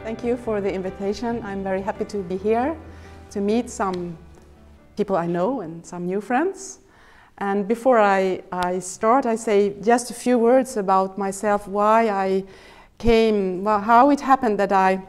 Thank you for the invitation. I'm very happy to be here to meet some people I know and some new friends. And before I start, I say just a few words about myself, why I came, well, how it happened that I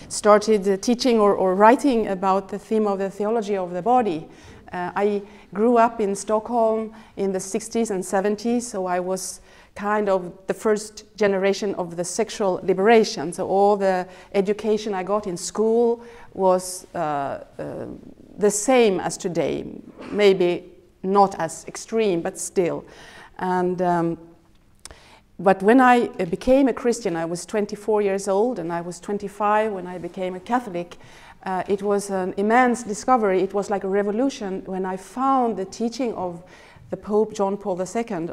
started teaching or writing about the theme of the theology of the body. I grew up in Stockholm in the 60s and 70s, so I was kind of the first generation of the sexual liberation. So all the education I got in school was the same as today, maybe not as extreme, but still. And but when I became a Christian, I was 24 years old, and I was 25 when I became a Catholic. It was an immense discovery. It was like a revolution when I found the teaching of the Pope John Paul II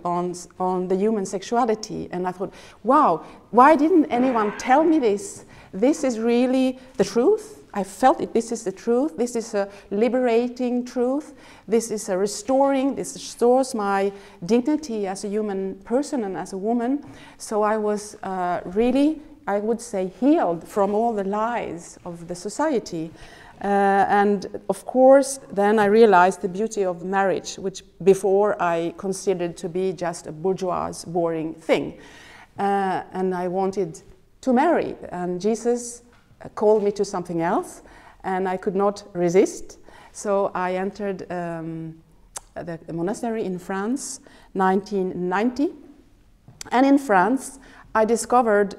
on the human sexuality. And I thought, wow, why didn't anyone tell me this? This is really the truth. I felt it, this is the truth. This is a liberating truth. This is a restoring, this restores my dignity as a human person and as a woman. So I was really, I would say, healed from all the lies of the society. And of course, then I realized the beauty of marriage, which before I considered to be just a bourgeois, boring thing. And I wanted to marry, and Jesus called me to something else, and I could not resist. So I entered the monastery in France, 1990. And in France, I discovered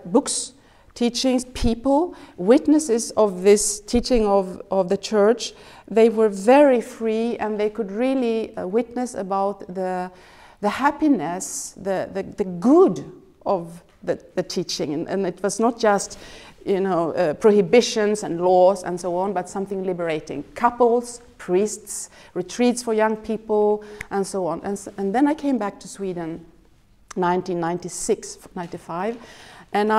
books, teachings, people, witnesses of this teaching of the church. They were very free, and they could really witness about the happiness, the good of the teaching. And it was not just, you know, prohibitions and laws and so on, but something liberating. Couples, priests, retreats for young people, and so on. And then I came back to Sweden 1996, 95, and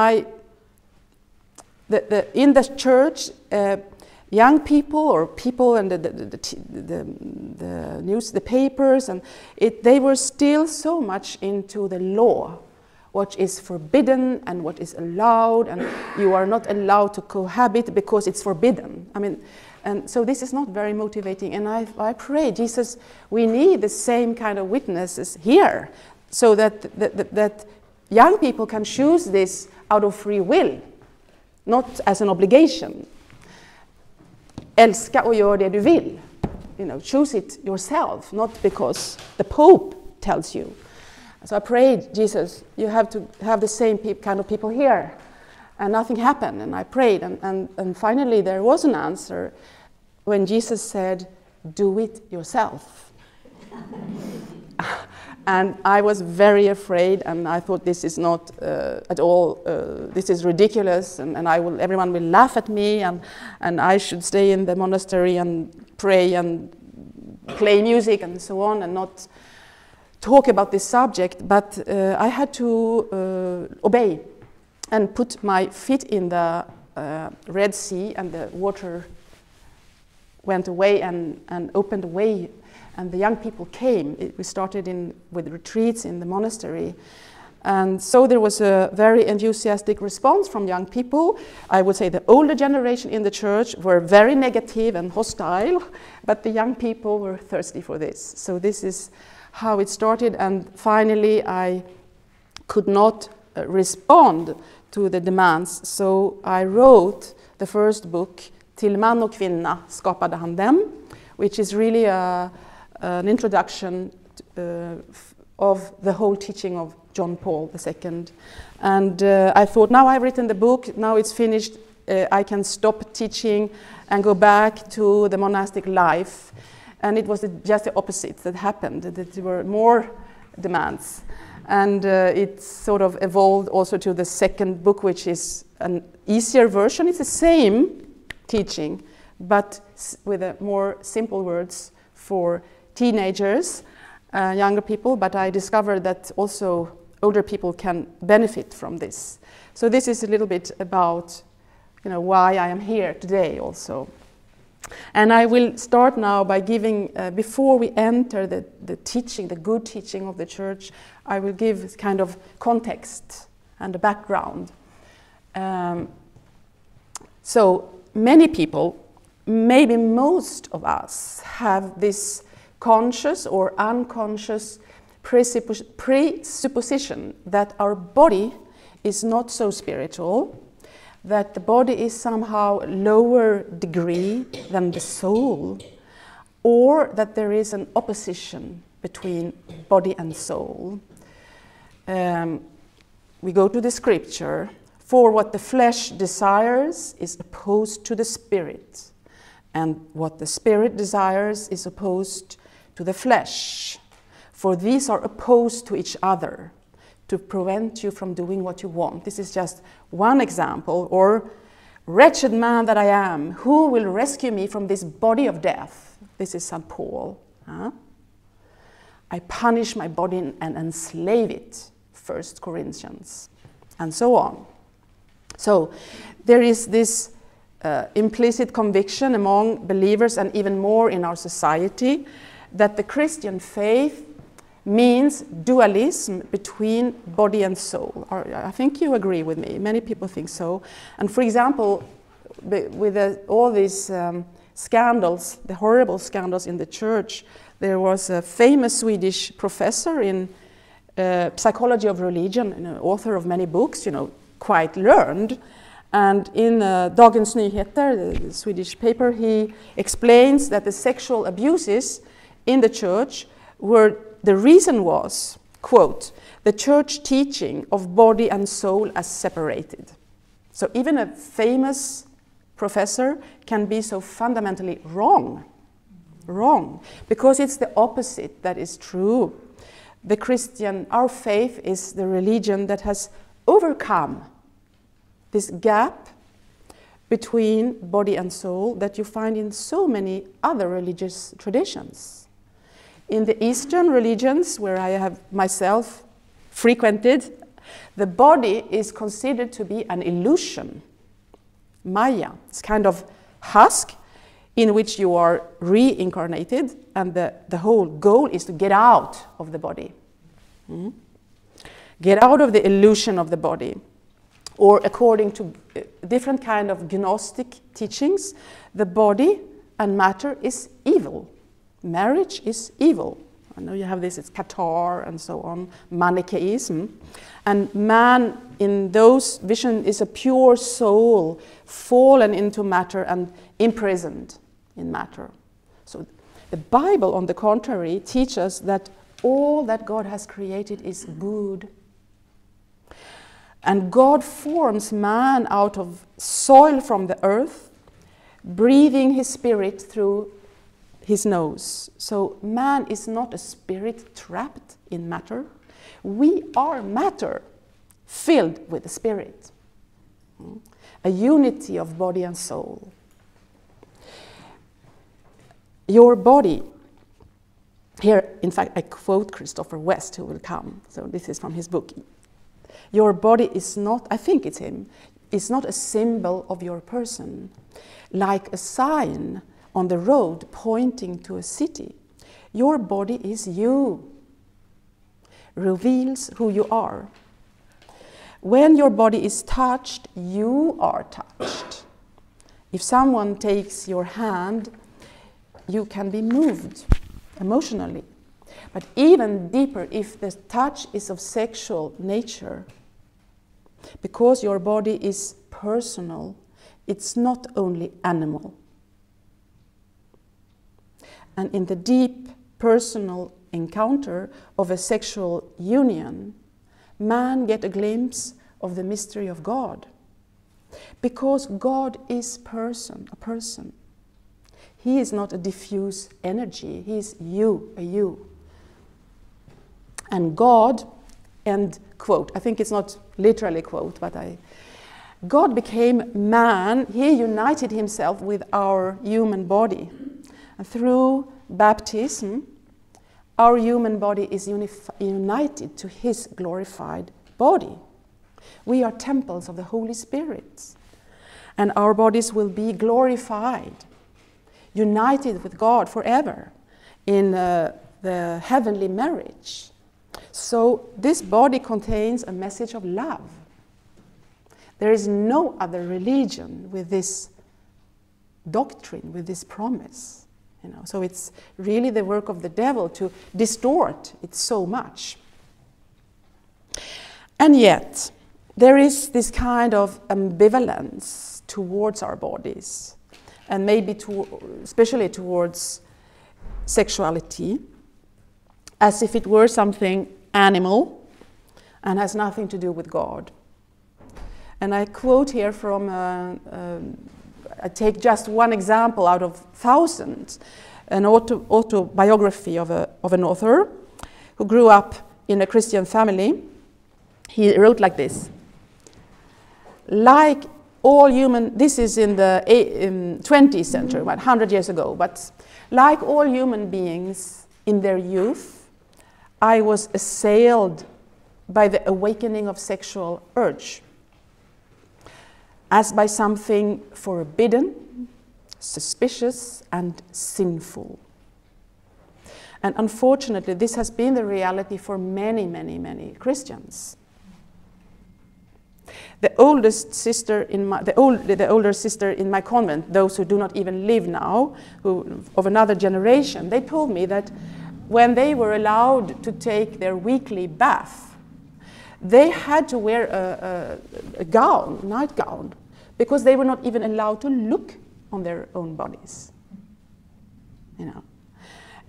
in the church, young people or people and the news, the papers, and they were still so much into the law, what is forbidden and what is allowed, and you are not allowed to cohabit because it's forbidden. I mean, and so this is not very motivating. And I pray, Jesus, we need the same kind of witnesses here, so that young people can choose this out of free will, not as an obligation. Älska och gör det du vill. You know, choose it yourself, not because the Pope tells you. So I prayed, Jesus, you have to have the same kind of people here. And nothing happened, and I prayed, and finally there was an answer when Jesus said, do it yourself. And I was very afraid, and I thought this is not at all, this is ridiculous, and everyone will laugh at me, and I should stay in the monastery and pray and play music and so on, and not talk about this subject. But I had to obey and put my feet in the Red Sea, and the water went away and opened a way. And the young people came. We started with retreats in the monastery. And so there was a very enthusiastic response from young people. I would say the older generation in the church were very negative and hostile, but the young people were thirsty for this. So this is how it started. And finally, I could not respond to the demands. So I wrote the first book, Till man och kvinna skapade han dem, which is really an introduction of the whole teaching of John Paul II. And I thought, now I've written the book, now it's finished, I can stop teaching and go back to the monastic life. And it was just the opposite that happened, that there were more demands. And it sort of evolved also to the second book, which is an easier version. It's the same teaching, but with more simple words for teenagers, younger people, but I discovered that also older people can benefit from this. So this is a little bit about, you know, why I am here today also. And I will start now by giving, before we enter the teaching, the good teaching of the church, I will give kind of context and a background. So many people, maybe most of us, have this conscious or unconscious presupposition that our body is not so spiritual, that the body is somehow lower degree than the soul, or that there is an opposition between body and soul. We go to the scripture. For what the flesh desires is opposed to the spirit, and what the spirit desires is opposed to the flesh. For these are opposed to each other to prevent you from doing what you want. This is just one example. Or, wretched man that I am, who will rescue me from this body of death? This is St. Paul. I punish my body and enslave it, 1 Corinthians, and so on. So there is this implicit conviction among believers, and even more in our society, that the Christian faith means dualism between body and soul. I think you agree with me. Many people think so. And for example, with all these scandals, the horrible scandals in the church, there was a famous Swedish professor in psychology of religion, an author of many books, quite learned. And in Dagens Nyheter, the Swedish paper, he explains that the sexual abuses in the church the reason was, quote, the church teaching of body and soul as separated. So even a famous professor can be so fundamentally wrong, because it's the opposite that is true. Our faith is the religion that has overcome this gap between body and soul that you find in so many other religious traditions. In the Eastern religions, where I have myself frequented, the body is considered to be an illusion, Maya. It's kind of husk in which you are reincarnated, and the whole goal is to get out of the body. Get out of the illusion of the body. Or according to different kind of Gnostic teachings, the body and matter is evil. Marriage is evil. I know you have this, it's Qatar and so on, Manichaeism. And man in those visions is a pure soul, fallen into matter and imprisoned in matter. So the Bible, on the contrary, teaches us that all that God has created is good. And God forms man out of soil from the earth, breathing his spirit through his nose. So man is not a spirit trapped in matter. We are matter filled with the spirit. A unity of body and soul. Your body, here in fact I quote Christopher West, who will come, so this is from his book. Your body is not, I think it's him, is not a symbol of your person, like a sign on the road pointing to a city. Your body is you, reveals who you are. When your body is touched, you are touched. If someone takes your hand, you can be moved emotionally. But even deeper, if the touch is of sexual nature, because your body is personal, it's not only animal. And in the deep personal encounter of a sexual union, man gets a glimpse of the mystery of God. Because God is a person. He is not a diffuse energy, he is you, a you. And God, end quote, I think it's not literally quote, but God became man, he united himself with our human body. And through baptism, our human body is united to his glorified body. We are temples of the Holy Spirit. And our bodies will be glorified, united with God forever in the heavenly marriage. So this body contains a message of love. There is no other religion with this doctrine, with this promise. You know, so it's really the work of the devil to distort it so much. And yet, there is this kind of ambivalence towards our bodies, and maybe especially towards sexuality, as if it were something animal and has nothing to do with God. And I quote here from, I take just one example out of thousands, an autobiography of an author who grew up in a Christian family. He wrote like this: like all human, this is in the 20th century, about 100 years ago, but like all human beings in their youth, I was assailed by the awakening of sexual urge, as by something forbidden, suspicious, and sinful. And unfortunately, this has been the reality for many, many, many Christians. The oldest sister in my, the older sister in my convent, those who do not even live now, who of another generation, they told me that when they were allowed to take their weekly bath, they had to wear a gown, nightgown, because they were not even allowed to look on their own bodies. You know.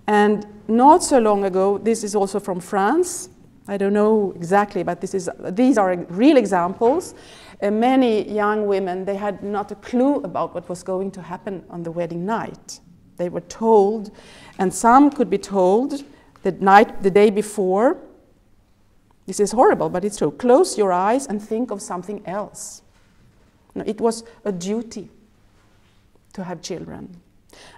And not so long ago, this is also from France, I don't know exactly, but these are real examples. Many young women, they had not a clue about what was going to happen on the wedding night. They were told, and some could be told the day before, this is horrible, but it's true, close your eyes and think of something else. No, it was a duty to have children.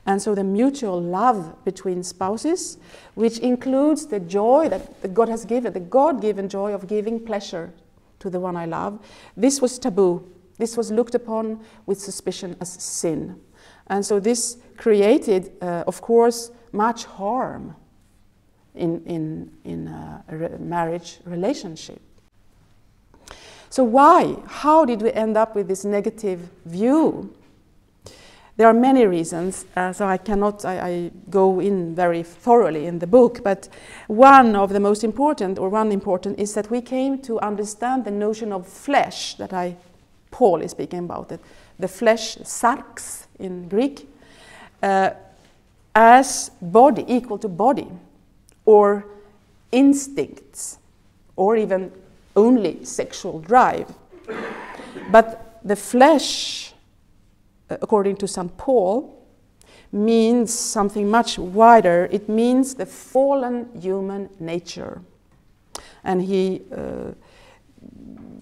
And so the mutual love between spouses, which includes the joy that God has given, the God-given joy of giving pleasure to the one I love, this was taboo. This was looked upon with suspicion as sin. And so this created, of course, much harm in a marriage relationship. So why? How did we end up with this negative view? There are many reasons, so I go in very thoroughly in the book, but one important is that we came to understand the notion of flesh that Paul is speaking about, it, the flesh, sarx in Greek, as body, equal to body, or instincts, or even only sexual drive. But the flesh, according to St. Paul, means something much wider. It means the fallen human nature. And he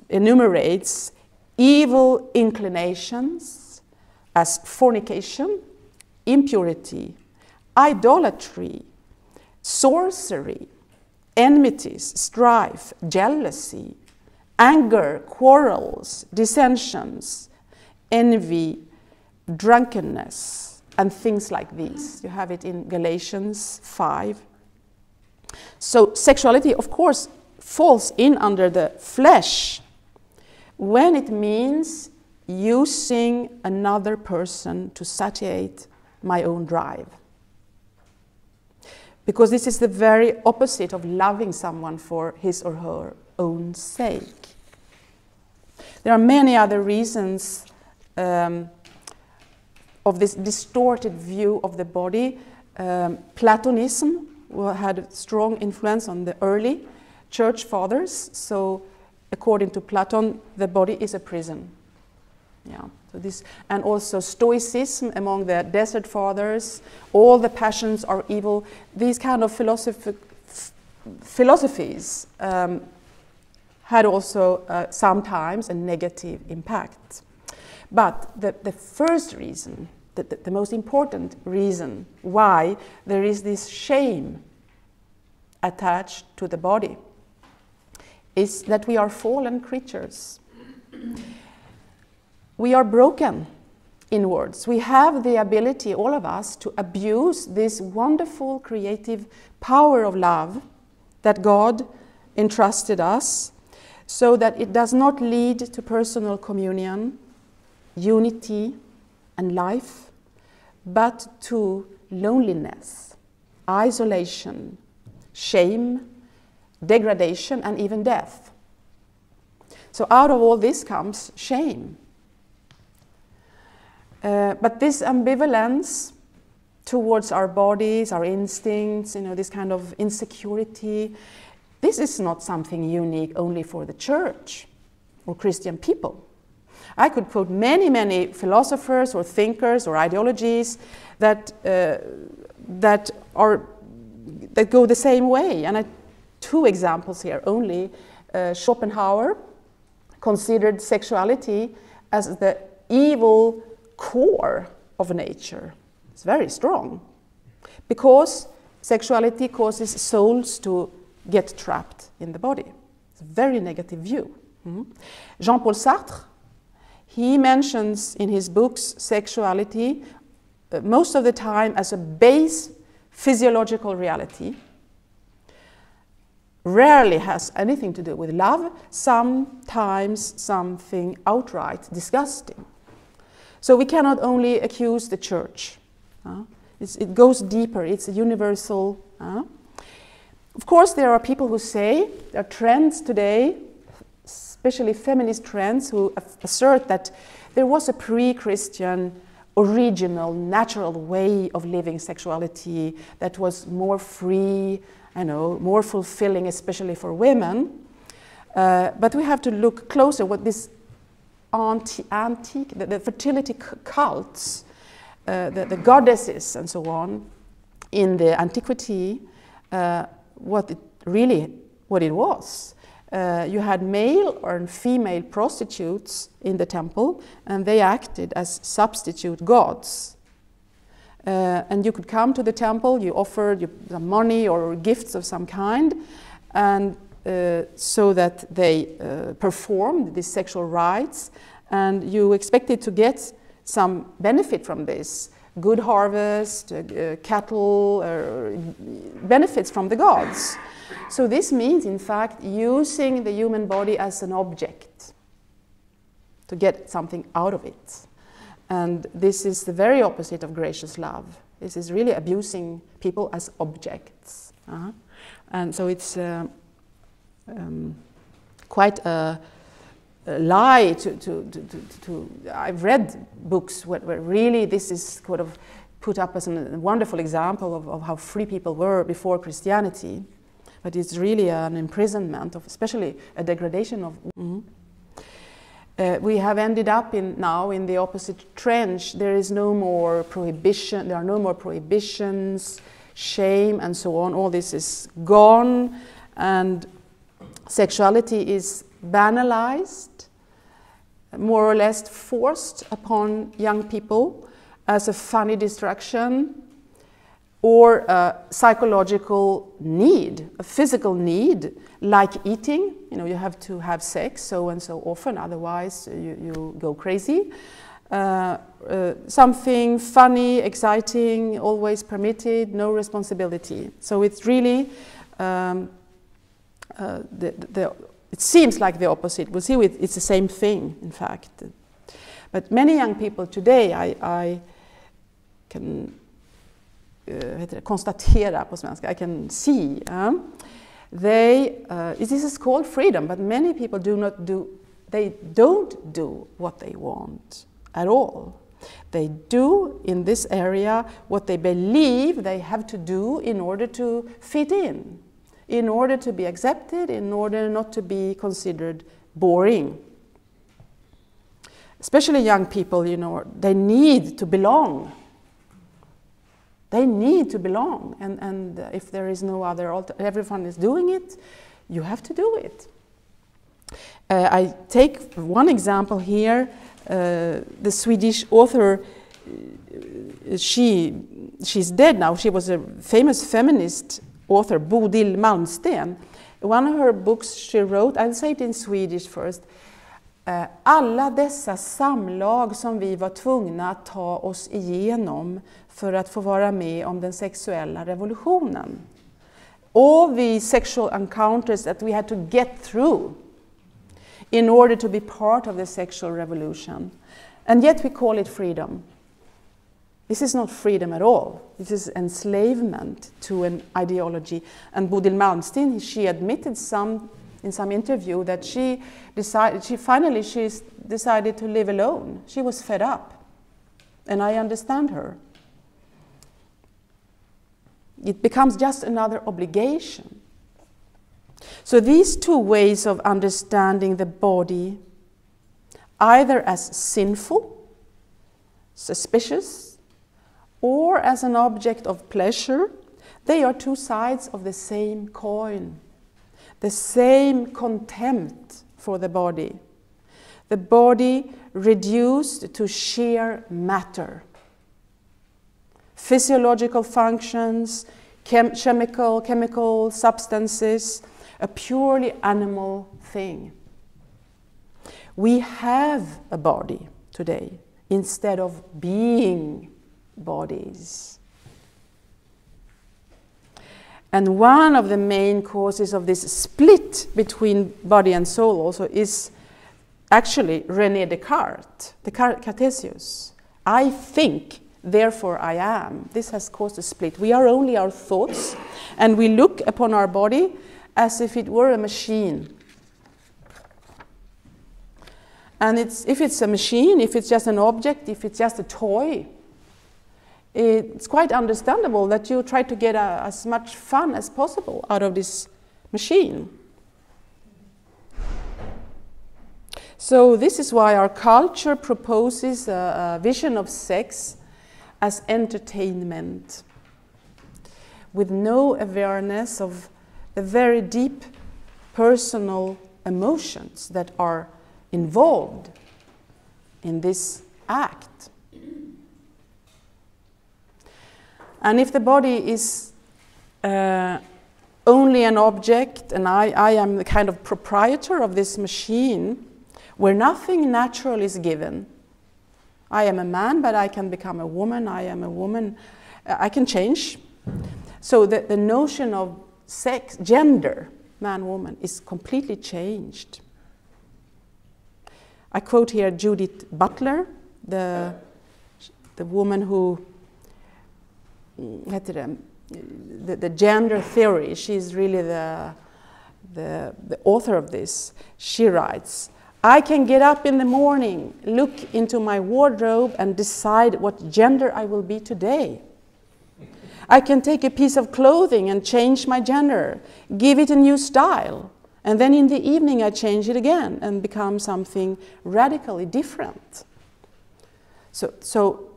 enumerates evil inclinations as fornication, impurity, idolatry, sorcery, enmities, strife, jealousy, anger, quarrels, dissensions, envy, drunkenness, and things like these. You have it in Galatians 5. So sexuality, of course, falls in under the flesh when it means using another person to satiate my own drive. Because this is the very opposite of loving someone for his or her own sake. There are many other reasons of this distorted view of the body. Platonism had a strong influence on the early church fathers. So according to Platon, the body is a prison. Yeah. So this, and also Stoicism among the desert fathers, all the passions are evil. These kind of philosophies had also sometimes a negative impact. But the first reason, the most important reason why there is this shame attached to the body is that we are fallen creatures. We are broken inwards. We have the ability, all of us, to abuse this wonderful creative power of love that God entrusted us, so that it does not lead to personal communion, unity, and life, but to loneliness, isolation, shame, degradation, and even death. So out of all this comes shame. But this ambivalence towards our bodies, our instincts, this kind of insecurity, this is not something unique only for the church or Christian people. I could quote many, many philosophers or thinkers or ideologies that go the same way. And two examples here only. Schopenhauer considered sexuality as the evil core of nature. It's very strong, because sexuality causes souls to get trapped in the body. It's a very negative view. Jean-Paul Sartre, he mentions in his books sexuality most of the time as a base physiological reality. Rarely has anything to do with love, sometimes something outright disgusting. So we cannot only accuse the church. It goes deeper, it's a universal. Of course, there are people who say, there are trends today, especially feminist trends, who assert that there was a pre-Christian, original, natural way of living sexuality that was more free, more fulfilling, especially for women. But we have to look closer what this antique, the fertility cults, the goddesses and so on, in the antiquity, what it was. You had male or female prostitutes in the temple, and they acted as substitute gods. And you could come to the temple, you offered some money or gifts of some kind, and so that they performed these sexual rites, and you expected to get some benefit from this, good harvest, cattle, benefits from the gods. So this means, in fact, using the human body as an object to get something out of it. And this is the very opposite of gracious love. This is really abusing people as objects. And so it's quite a lie to I've read books where really this is sort of put up as a wonderful example of how free people were before Christianity. But it's really an imprisonment, especially a degradation of. We have ended up now in the opposite trench. There is no more prohibition. There are no more prohibitions, shame, and so on. All this is gone, and sexuality is banalized, more or less forced upon young people as a funny distraction, or a psychological need, a physical need, like eating. You have to have sex so and so often, otherwise you go crazy. Something funny, exciting, always permitted, no responsibility. So it's really, it seems like the opposite. We'll see, it's the same thing, in fact. But many young people today, I can konstatera på svenska, I can see, this is called freedom, but many people don't do what they want at all. They do in this area what they believe they have to do in order to fit in order to be accepted, in order not to be considered boring. Especially young people, they need to belong. They need to belong, and if there is no other everyone is doing it, you have to do it. I take one example here. The Swedish author, she's dead now. She was a famous feminist author, Bodil Malmsten. One of her books she wrote, I'll say it in Swedish first. Alla dessa samlag som vi var tvungna att ta oss igenom för att få vara med om den sexuella revolutionen. All the sexual encounters that we had to get through in order to be part of the sexual revolution. And yet we call it freedom. This is not freedom at all. This is enslavement to an ideology. And Bodil Malmsteen, she admitted in some interview that she finally decided to live alone. She was fed up. And I understand her. It becomes just another obligation. So these two ways of understanding the body, either as sinful, suspicious, or as an object of pleasure, they are two sides of the same coin, the same contempt for the body. The body reduced to sheer matter. Physiological functions, chemical substances, a purely animal thing. We have a body today instead of being bodies. And one of the main causes of this split between body and soul also is actually René Descartes, the Cartesius. I think, therefore I am. This has caused a split. We are only our thoughts, and we look upon our body as if it were a machine. And if it's a machine, if it's just an object, if it's just a toy, it's quite understandable that you try to get as much fun as possible out of this machine. So this is why our culture proposes a vision of sex as entertainment, with no awareness of the very deep personal emotions that are involved in this act. And if the body is only an object, and I am the kind of proprietor of this machine, where nothing natural is given. I am a man, but I can become a woman. I am a woman. I can change. So the notion of sex, gender, man, woman, is completely changed. I quote here Judith Butler, the woman who, the gender theory. She's really the author of this. She writes, I can get up in the morning, look into my wardrobe and decide what gender I will be today. I can take a piece of clothing and change my gender, give it a new style, and then in the evening I change it again and become something radically different. So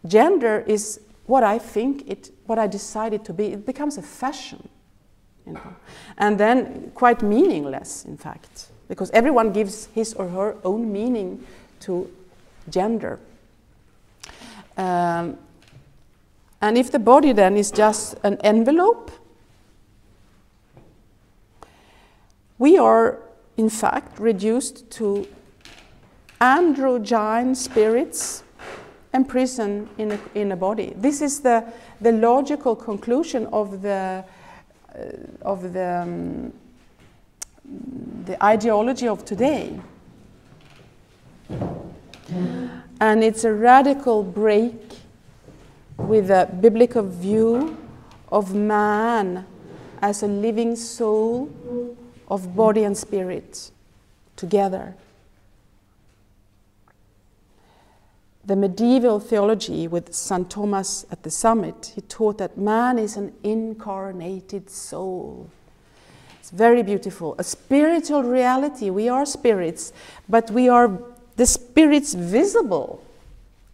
gender is what I think what I decided to be. It becomes a fashion, you know, and then quite meaningless, in fact, because everyone gives his or her own meaning to gender. And if the body then is just an envelope, we are, in fact, reduced to androgyne spirits imprisoned in a body. This is the logical conclusion of the ideology of today. And it's a radical break with a biblical view of man as a living soul of body and spirit together. The medieval theology with St. Thomas at the summit, he taught that man is an incarnated soul. It's very beautiful. A spiritual reality. We are spirits, but we are the spirits visible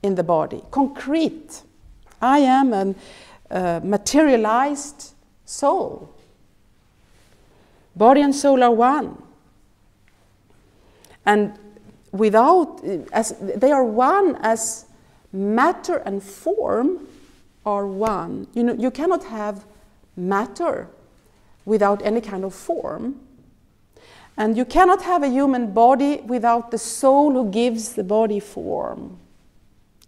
in the body, concrete. I am a materialized soul. Body and soul are one. And they are one as matter and form are one. You know, you cannot have matter without any kind of form. And you cannot have a human body without the soul who gives the body form.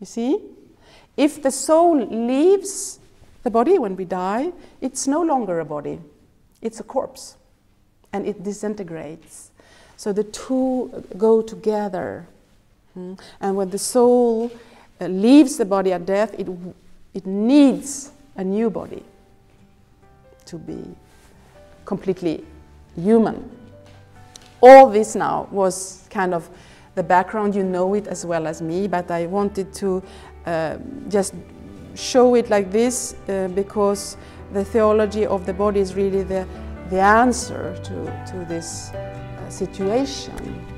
You see? If the soul leaves the body when we die, it's no longer a body. It's a corpse. And it disintegrates. So the two go together. And when the soul leaves the body at death, it needs a new body to be completely human. All this now was kind of the background, you know it as well as me, but I wanted to just show it like this because the theology of the body is really the answer to this situation.